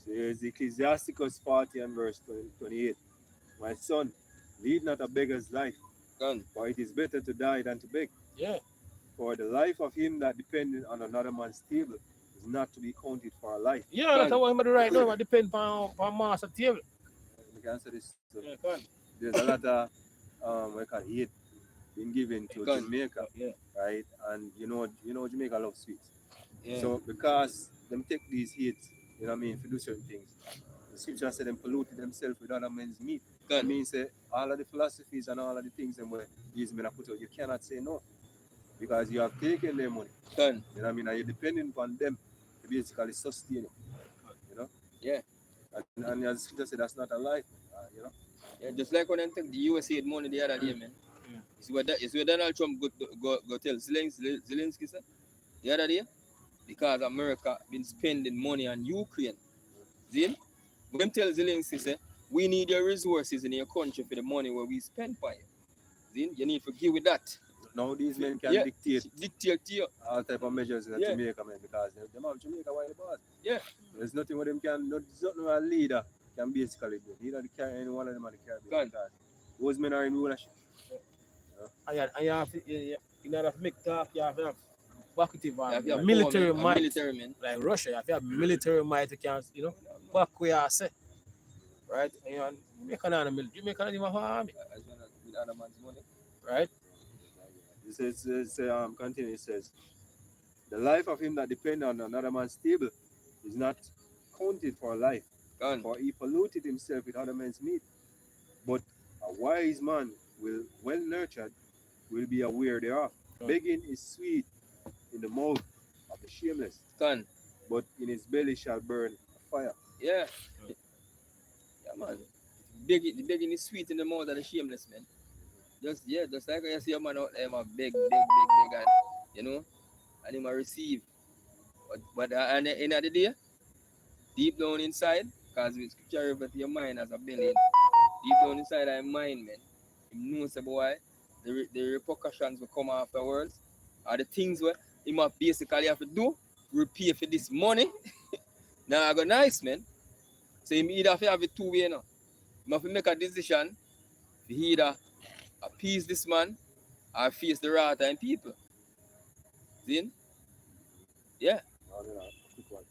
[SPEAKER 3] So here's Ecclesiasticus 40 and verse 28. My son, lead not a beggar's life, for it is better to die than to beg.
[SPEAKER 1] Yeah.
[SPEAKER 3] For the life of him that depended on another man's table is not to be counted for a life.
[SPEAKER 1] Yeah, that's what I'm right now. It depends on master table.
[SPEAKER 3] We can answer this. So
[SPEAKER 1] Yeah,
[SPEAKER 3] there's a lot of hate being given to Jamaica, right? And you know Jamaica loves sweets.
[SPEAKER 2] Yeah.
[SPEAKER 3] So because them take these hits, you know what I mean, to do certain things. The scripture said them polluted themselves with other men's meat. It means all of the philosophies and all of the things and where these men are put out, you cannot say no. Because you have taken their money. You know what I mean? And you're depending upon them to basically sustain it. You know?
[SPEAKER 2] Yeah.
[SPEAKER 3] And as the scripture said, that's not a lie. You know?
[SPEAKER 2] Yeah, just like when I took the USA money the other day, man. Yeah. It's where Donald Trump go tell Zelensky said the other day, because America been spending money on Ukraine. See? When tell Zelensky say, we need your resources in your country for the money where we spend for you. See? You need to give with that.
[SPEAKER 3] Now these men can dictate
[SPEAKER 2] to you
[SPEAKER 3] all type of measures in Jamaica, man, because they have Jamaica while the boss.
[SPEAKER 2] Yeah.
[SPEAKER 3] There's nothing what them can, there's nothing a leader can basically do. Neither the carry any one of them in the Caribbean. Those men are in rulership.
[SPEAKER 1] And you have to, in order to make talk, you have to have vacative
[SPEAKER 2] military
[SPEAKER 1] might.
[SPEAKER 2] Military man.
[SPEAKER 1] Like Russia, you have to have military might to can, back where I say. Right? And Jamaica not a military. Jamaica not even have an army.
[SPEAKER 2] With other man's money.
[SPEAKER 1] Right?
[SPEAKER 3] It says, continue, it says, the life of him that depends on another man's table is not counted for life, for he polluted himself with other men's meat. But a wise man will, well nurtured, will be aware thereof. Begging is sweet in the mouth of the shameless, but in his belly shall burn a fire.
[SPEAKER 2] Yeah. Yeah, man. The begging is sweet in the mouth of the shameless, man. Just like you see a man out there, a big, and and he might receive. But at the end of the day, deep down inside, because with scripture refer to your mind as a belly, deep down inside your mind, man, he knows boy, the repercussions will come afterwards, or the things where he might basically have to do, repay for this money. Now I go nice, man. So he either have to have it two way now. He have to make a decision to either appease this man or face the wrath of people. See? Yeah.
[SPEAKER 3] Quick one.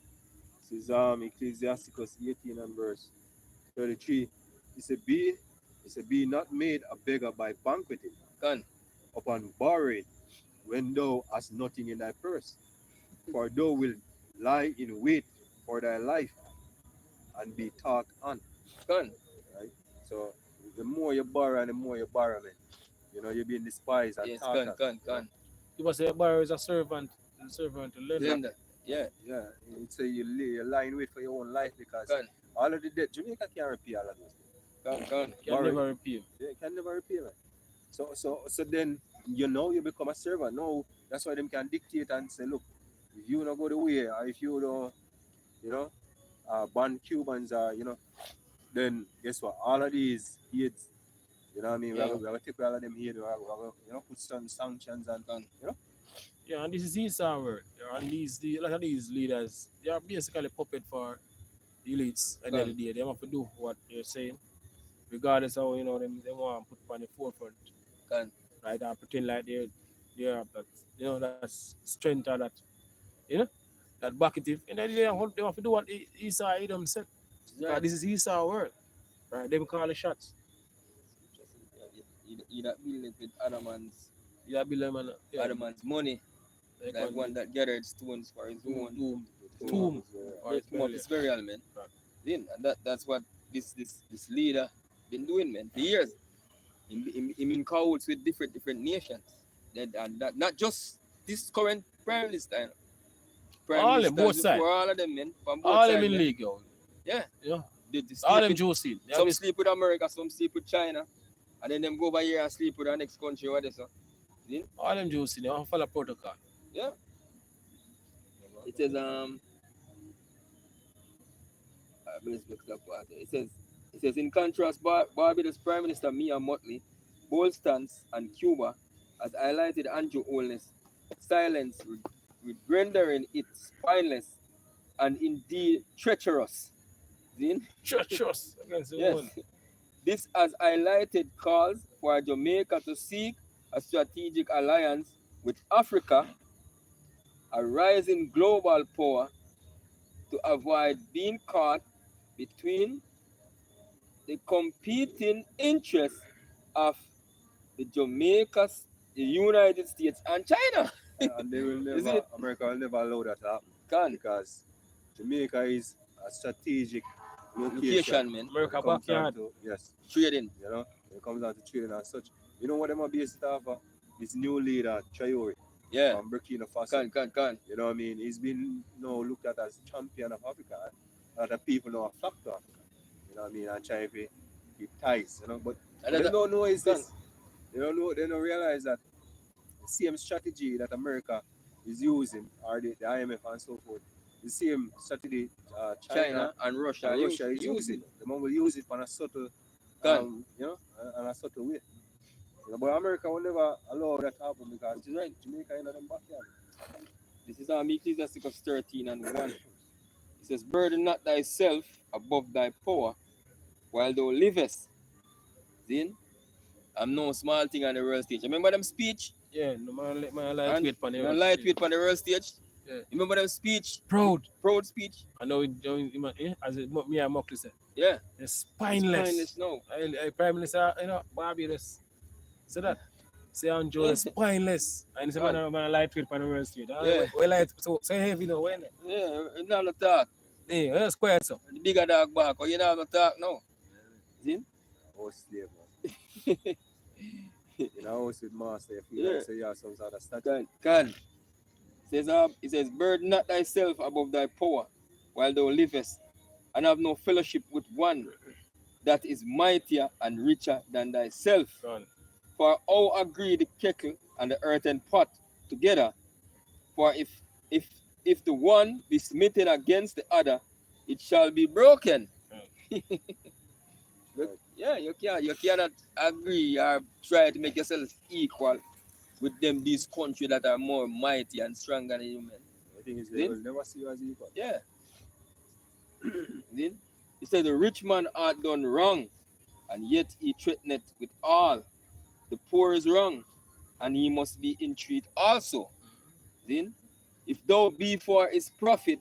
[SPEAKER 3] This is Ecclesiasticus 18 and verse 33. He said, be not made a beggar by banqueting upon borrowing when thou hast nothing in thy purse. For thou wilt lie in wait for thy life and be talked on. Right? So the more you borrow and the more you borrow, man. You're being despised and talked on.
[SPEAKER 1] You must say borrower is a servant to lender.
[SPEAKER 2] Yeah.
[SPEAKER 3] Yeah. So you're lying wait for your own life because all of the debt, Jamaica can't repay all of those.
[SPEAKER 1] Can never repay.
[SPEAKER 3] Yeah, can never repay, man. So then you become a servant. No, that's why them can dictate and say, look, if you don't go the way, or if you don't, ban Cubans, then guess what? All of these kids, you know what I mean?
[SPEAKER 2] Yeah.
[SPEAKER 3] We're going to take all of them here, we're going to put some sanctions and,
[SPEAKER 1] Yeah, and this is Esau word. And a lot of these leaders, they are basically puppet for the elites at the end of the day. They have to do what they're saying. regardless how they want to put on the forefront,
[SPEAKER 2] Can.
[SPEAKER 1] right? And pretend like they have that that's strength or that you know that bucketive, and then they have to do what Esau Edom said. Because
[SPEAKER 2] Right.
[SPEAKER 1] this is Esau world, right? They call the shots.
[SPEAKER 2] You that build it with
[SPEAKER 1] Yeah, Bill man, yeah,
[SPEAKER 2] other man's money,
[SPEAKER 1] like
[SPEAKER 2] like one that gathered stones for his own
[SPEAKER 1] tomb,
[SPEAKER 2] or his tomb of his burial, man.
[SPEAKER 1] Right.
[SPEAKER 2] Then and that's what this leader been doing, man, for years. Him in cahoots with different nations. And that not just this current prime minister, you know. Prime
[SPEAKER 1] All them, both
[SPEAKER 2] ministers
[SPEAKER 1] sides.
[SPEAKER 2] before, all of them, man, from both
[SPEAKER 1] All them
[SPEAKER 2] sides,
[SPEAKER 1] in
[SPEAKER 2] man.
[SPEAKER 1] league, yo.
[SPEAKER 2] Yeah.
[SPEAKER 1] Yeah.
[SPEAKER 2] They
[SPEAKER 1] All
[SPEAKER 2] sleep
[SPEAKER 1] them
[SPEAKER 2] with,
[SPEAKER 1] juicy.
[SPEAKER 2] some sleep with America, some sleep with China, and then them go over here and sleep with the next country or this. See?
[SPEAKER 1] All them juicy. They want to follow protocol.
[SPEAKER 2] Yeah. It says let's look up what it says in contrast, Barbados Prime Minister Mia Mottley bold stance and Cuba has highlighted Andrew Holness silence with rendering it spineless and indeed treacherous. See?
[SPEAKER 1] Treacherous against the
[SPEAKER 2] Yes.
[SPEAKER 1] woman.
[SPEAKER 2] This has highlighted calls for Jamaica to seek a strategic alliance with Africa, a rising global power, to avoid being caught between the competing interests of the Jamaicas, the United States, and China.
[SPEAKER 3] And they will
[SPEAKER 2] Is
[SPEAKER 3] never,
[SPEAKER 2] it?
[SPEAKER 3] America will never allow that to happen
[SPEAKER 2] Can.
[SPEAKER 3] because Jamaica is a strategic
[SPEAKER 2] Location, man.
[SPEAKER 1] America
[SPEAKER 3] When it comes down
[SPEAKER 1] backyard.
[SPEAKER 3] to, yes,
[SPEAKER 2] Trading.
[SPEAKER 3] when it comes down to trading and such. You know what them are based off of? This new leader, Traore,
[SPEAKER 2] Yeah.
[SPEAKER 3] from Burkina Faso.
[SPEAKER 2] Can.
[SPEAKER 3] You know what I mean? He's been looked at as champion of Africa. A lot of people now are flocked to Africa. You know what I mean? And trying to keep ties, But they don't know is this. They don't realize that the same strategy that America is using, or the IMF and so forth, the same strategy
[SPEAKER 2] China and Russia.
[SPEAKER 3] and Russia is using. The man will use it on a subtle,
[SPEAKER 2] Can.
[SPEAKER 3] on a subtle way. But America will never allow that to happen because it's right, Jamaica in them backyard.
[SPEAKER 2] This is Ecclesiasticus 13 and 1. It says, burden not thyself above thy power while thou livest. See? I'm no small thing on the world stage. Remember them speech?
[SPEAKER 1] Yeah, no man lightweight on the
[SPEAKER 2] Man lightweight on the world stage?
[SPEAKER 1] Yeah.
[SPEAKER 2] Remember them speech?
[SPEAKER 1] Proud
[SPEAKER 2] speech?
[SPEAKER 1] I know as me and Mockley said.
[SPEAKER 2] Yeah.
[SPEAKER 1] It's spineless.
[SPEAKER 2] Spineless now.
[SPEAKER 1] Prime Minister, Barbados. See that? Say Andrew is spineless. And it's man lightweight on the world stage.
[SPEAKER 2] Yeah.
[SPEAKER 1] Well, light so heavy now, when?
[SPEAKER 2] Yeah, it's not a talk.
[SPEAKER 1] Yeah, that's quiet so.
[SPEAKER 2] The bigger dog back, or you not gonna talk now. See?
[SPEAKER 3] Oh, slave, man. House with master, you feel like say you have some sort of statue.
[SPEAKER 2] Can. It says, burden not thyself above thy power while thou livest, and have no fellowship with one that is mightier and richer than thyself.
[SPEAKER 1] Done.
[SPEAKER 2] For how agree the kettle and the earthen pot together? For if the one be smitten against the other, it shall be broken. Yeah, you cannot agree or try to make yourself equal with them these countries that are more mighty and stronger than you, man.
[SPEAKER 3] The thing is, they will never see you as equal.
[SPEAKER 2] Yeah. Then he said the rich man hath done wrong, and yet he threateneth with all. The poor is wrong, and he must be entreated also. Then, if thou be for his profit,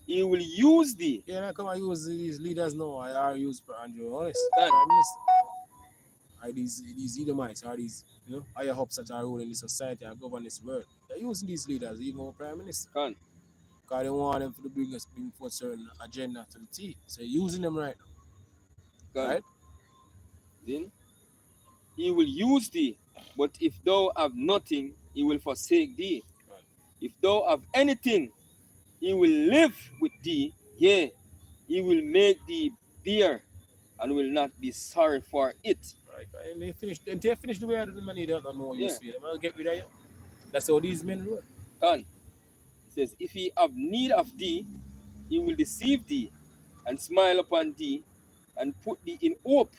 [SPEAKER 2] he will use thee.
[SPEAKER 1] Yeah, come and use these leaders now. I use Andrew Holness.
[SPEAKER 2] Done.
[SPEAKER 1] Prime Minister. These Edomites are these, higher ups that are ruling this society and govern this world. They're using these leaders, even our Prime Minister.
[SPEAKER 2] Can.
[SPEAKER 1] Because they want them to bring forth certain agenda to the T. So using them right now.
[SPEAKER 2] Can.
[SPEAKER 1] Right?
[SPEAKER 2] Then, he will use thee, but if thou have nothing, he will forsake thee.
[SPEAKER 1] Right.
[SPEAKER 2] If thou have anything, he will live with thee. Yea, he will make thee bear, and will not be sorry for it.
[SPEAKER 1] Right. And they finish the way out of the money, they don't know what you
[SPEAKER 2] Yeah.
[SPEAKER 1] see. They'll get rid of you. That's how these men roll.
[SPEAKER 2] Can. It says, if he have need of thee, he will deceive thee, and smile upon thee, and put thee in hope.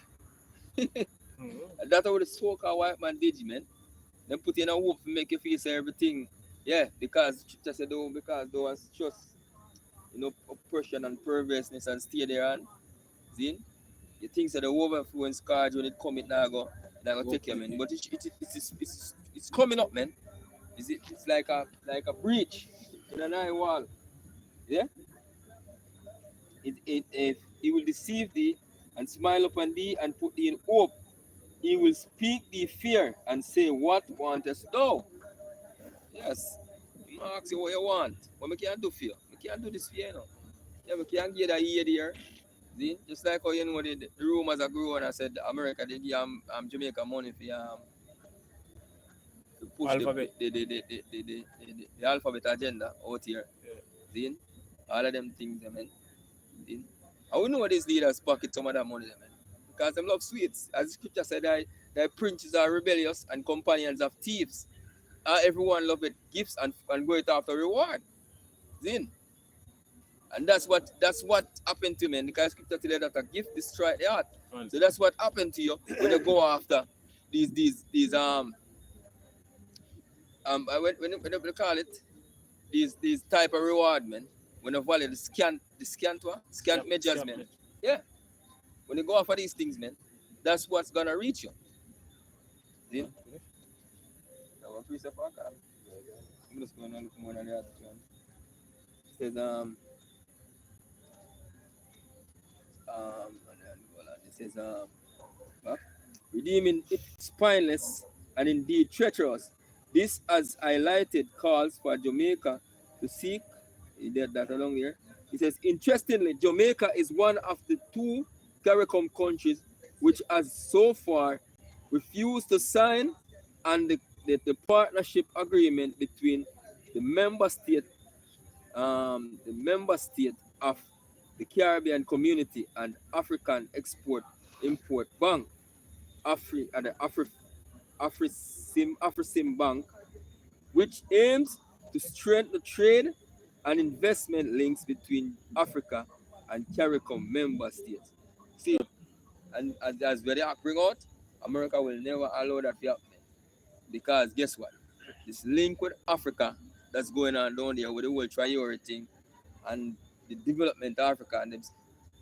[SPEAKER 2] That's how the so-called white man did, man. Them put you in a hope to make you feel say everything. Yeah, because just said because they want just oppression and perverseness and stay there and see. You think that the overflowing cards when it come, it now go take you, man. But it's coming up, man. It's like a breach in an eye wall. Yeah. If he will deceive thee and smile upon thee and put thee in hope, he will speak thee fear and say, what wantest thou? Yes. He ask you what you want. What I can do for you? I can't do this for you, you know. Yeah, I can't get a ear there. See? Just like how you know the rumors are growing. I said America they give Jamaica money to push
[SPEAKER 1] Alphabet.
[SPEAKER 2] the alphabet agenda out here.
[SPEAKER 1] Yeah.
[SPEAKER 2] See? All of them things, man. See? I would know these leaders pocket some of that money, man. Because them love sweets. As the scripture said, their princes are rebellious and companions of thieves. Everyone love it gifts and go it after reward. See? And that's what happened to me. Because scripture tell you that a gift destroy the heart.
[SPEAKER 1] Man.
[SPEAKER 2] So that's what happened to you when you go after these when you call it these type of reward, man. When you value the scant measures,
[SPEAKER 1] Scant
[SPEAKER 2] man.
[SPEAKER 1] measure.
[SPEAKER 2] Yeah. When you go after these things, man, that's what's gonna reach you. See?
[SPEAKER 1] Yeah.
[SPEAKER 2] Now, what piece of rock, I'm just going to look more on the other one. It says it says what? Redeeming it spineless and indeed treacherous. This, as highlighted, calls for Jamaica to seek. He did that along here. He says, interestingly, Jamaica is one of the two CARICOM countries which has so far refused to sign and the partnership agreement between the member state of the Caribbean Community and African Export Import Bank, Afrisim Bank, which aims to strengthen the trade and investment links between Africa and CARICOM member states. See, and as we bring out, America will never allow that to happen. Because guess what? This link with Africa that's going on down there with the whole priority thing and the development of Africa and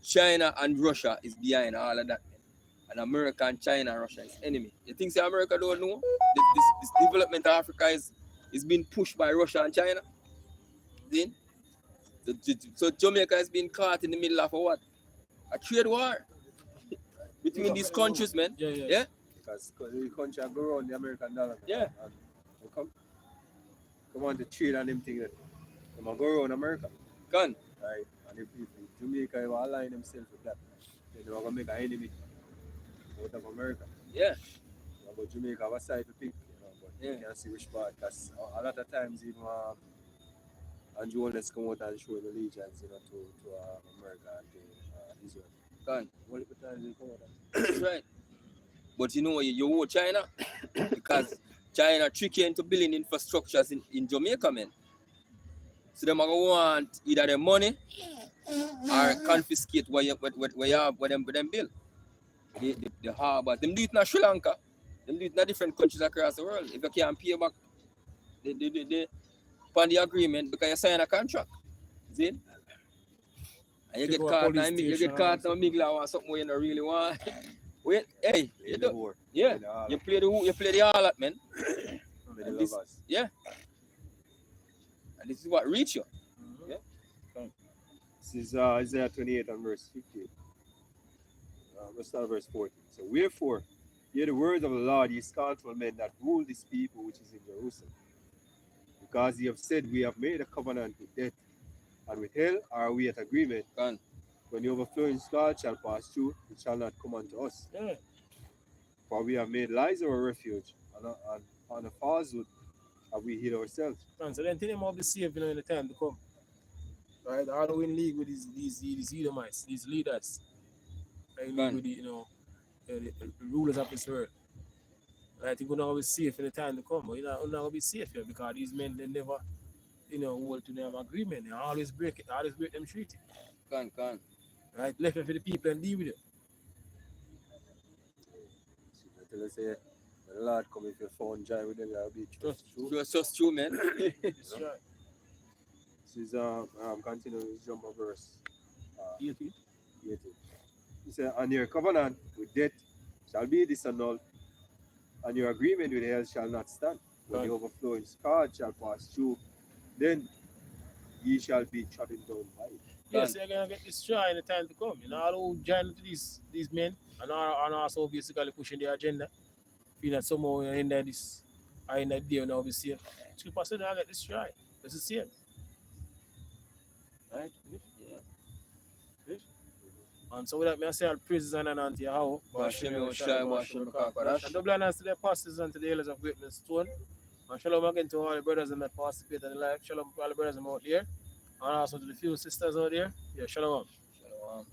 [SPEAKER 2] China and Russia is behind all of that. And America and China and Russia is enemy. You think say America don't know? This development of Africa is being pushed by Russia and China. See? So Jamaica has been caught in the middle of a what? A trade war between these countries, man.
[SPEAKER 1] Yeah.
[SPEAKER 3] Because the country go around the American dollar.
[SPEAKER 2] Yeah.
[SPEAKER 3] And they come on to trade on them things. They go around America.
[SPEAKER 2] Gun.
[SPEAKER 3] Right? And if Jamaica will align themselves with that, then they're going to make an enemy out of America.
[SPEAKER 2] Yeah.
[SPEAKER 3] But Jamaica have a side to pick, but you can't see which part. Because a lot of times, even Andrew Holness come out and show the allegiance, to America and to Israel.
[SPEAKER 2] Gun.
[SPEAKER 3] What the times they come out
[SPEAKER 2] That's right. But you owe China because China trick you into building infrastructures in Jamaica, man. So them are going to want either the money or confiscate what you have, what them build. The harbor. Them do it in Sri Lanka. Them do it in different countries across the world. If you can't pay back upon the agreement because you sign a contract. See? And you get caught now, Migla or something you don't really want. Wait, hey, you do, yeah, you play the harlot, man. And this, yeah. And this is what reach you. Yeah.
[SPEAKER 3] This is Isaiah 28 and verse 15. Let's start verse 14. So, wherefore, hear the words of the Lord, ye scornful men that rule this people which is in Jerusalem. Because ye have said, we have made a covenant with death, and with hell are we at agreement.
[SPEAKER 2] Gone.
[SPEAKER 3] When the overflowing flood shall pass through, it shall not come unto us.
[SPEAKER 1] Yeah.
[SPEAKER 3] For we have made lies our refuge, and on a falsehood have we hid ourselves.
[SPEAKER 1] Man, so then tell them how to be safe, in the time to come. Right? How do we in league with these Edomites, these leaders? In league with the rulers of this world. I think we're not always safe in the time to come, but you're not going to be safe here because these men, they never, hold to them agreement. They always break them treaty.
[SPEAKER 2] Can.
[SPEAKER 1] Right? Left it for the people and deal with it.
[SPEAKER 3] Until I say, when the Lord come, if you found joy with them, that'll be true.
[SPEAKER 2] You're so true, man.
[SPEAKER 1] That's right.
[SPEAKER 3] This is continuing this jump of verse
[SPEAKER 1] 18.
[SPEAKER 3] He said, and your covenant with death shall be disannulled, and your agreement with hell shall not stand. When
[SPEAKER 1] Right.
[SPEAKER 3] the overflowing scourge shall pass through, then ye shall be trodden down by it.
[SPEAKER 1] Yes,
[SPEAKER 3] Done.
[SPEAKER 1] you're gonna get destroyed in the time to come. You know, all who join to these men and also basically pushing their agenda, feel that somehow in there this are in that day now be safe. 2% are get destroyed. It's the same. Right?
[SPEAKER 2] Yeah.
[SPEAKER 1] And so with that, may I say all praises and honor unto Yahweh.
[SPEAKER 2] Bashim Yoshai, Bashim
[SPEAKER 1] And
[SPEAKER 2] Kakadash.
[SPEAKER 1] double honors to the apostles and to the elders of Greatness Stone. And shalom again to all the brothers and that participate in the life. Shalom to all the brothers out there. And also to the few sisters out there. Yeah, shalom.
[SPEAKER 2] Shalom.